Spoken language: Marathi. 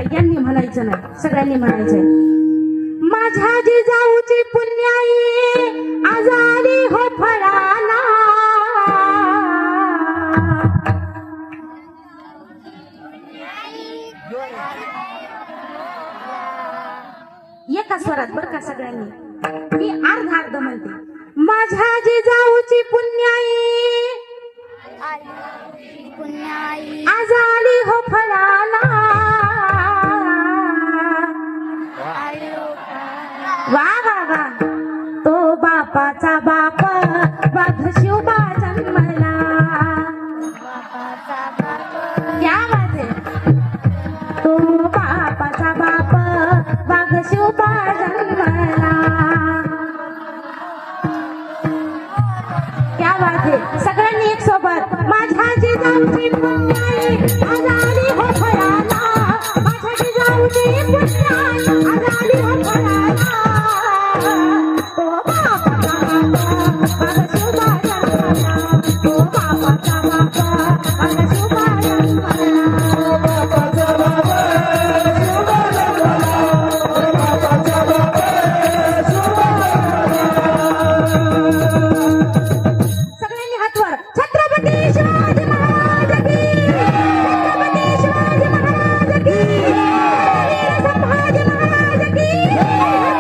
का यांनी म्हणायचं नाही, सगळ्यांनी म्हणायचंय. माझ्या जिजाऊची पुण्याई आज आली हो फळाला. एका स्वरात बरं का सगळ्यांनी, मी अर्ध अर्ध म्हणते. माझ्या जिजाऊची पुण्याई आज आली हो फळाला. वा वा वा. तो बापाचा बाप वाघ शिवबा जन्मला. क्या बात है. तो बापाचा बाप वाघ शिवबा जन्मला. क्या बात है. सगळ्यांनी एक सोबत. माझ्या जिजाऊची पुण्याई आज आली हो फळाला. माझ्या जिजाऊची पुण्याई